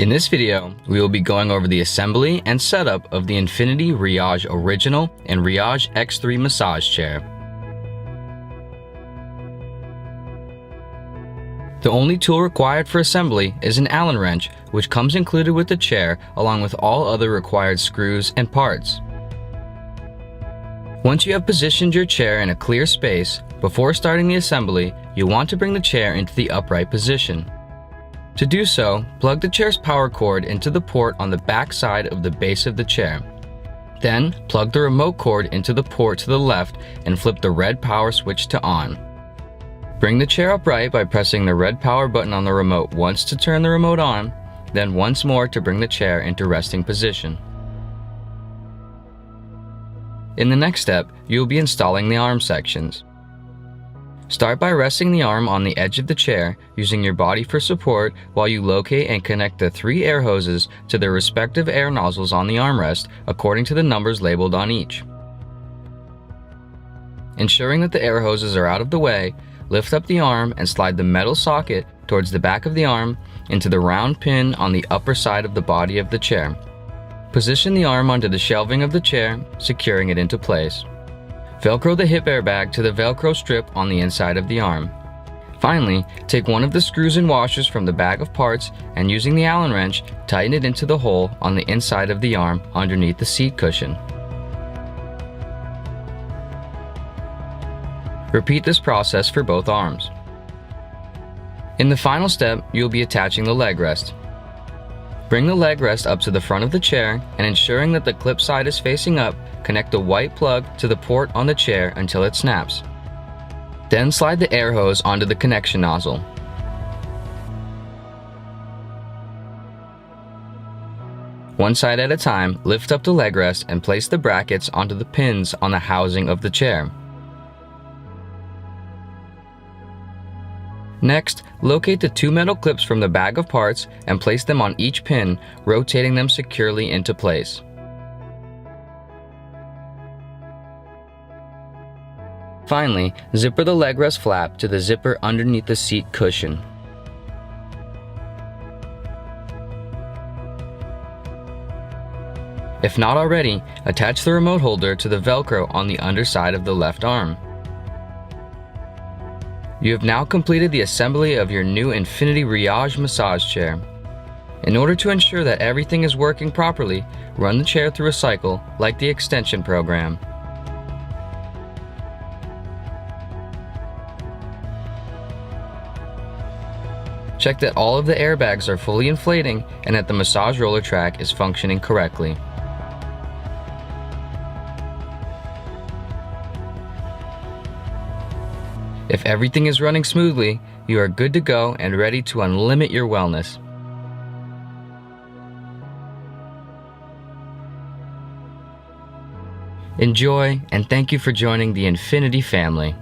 In this video, we will be going over the assembly and setup of the Infinity Riage Original and Riage X3 massage chair. The only tool required for assembly is an Allen wrench, which comes included with the chair along with all other required screws and parts. Once you have positioned your chair in a clear space, before starting the assembly, you want to bring the chair into the upright position. To do so, plug the chair's power cord into the port on the back side of the base of the chair. Then, plug the remote cord into the port to the left and flip the red power switch to on. Bring the chair upright by pressing the red power button on the remote once to turn the remote on, then once more to bring the chair into resting position. In the next step, you will be installing the arm sections. Start by resting the arm on the edge of the chair, using your body for support while you locate and connect the 3 air hoses to their respective air nozzles on the armrest according to the numbers labeled on each. Ensuring that the air hoses are out of the way, lift up the arm and slide the metal socket towards the back of the arm into the round pin on the upper side of the body of the chair. Position the arm onto the shelving of the chair, securing it into place. Velcro the hip airbag to the Velcro strip on the inside of the arm. Finally, take one of the screws and washers from the bag of parts and using the Allen wrench, tighten it into the hole on the inside of the arm underneath the seat cushion. Repeat this process for both arms. In the final step, you will be attaching the leg rest. Bring the leg rest up to the front of the chair and ensuring that the clip side is facing up, connect the white plug to the port on the chair until it snaps. Then slide the air hose onto the connection nozzle. One side at a time, lift up the leg rest and place the brackets onto the pins on the housing of the chair. Next, locate the 2 metal clips from the bag of parts and place them on each pin, rotating them securely into place. Finally, zipper the leg rest flap to the zipper underneath the seat cushion. If not already, attach the remote holder to the Velcro on the underside of the left arm. You have now completed the assembly of your new Infinity Riage massage chair. In order to ensure that everything is working properly, run the chair through a cycle like the extension program. Check that all of the airbags are fully inflating and that the massage roller track is functioning correctly. If everything is running smoothly, you are good to go and ready to unlimit your wellness. Enjoy, and thank you for joining the Infinity family.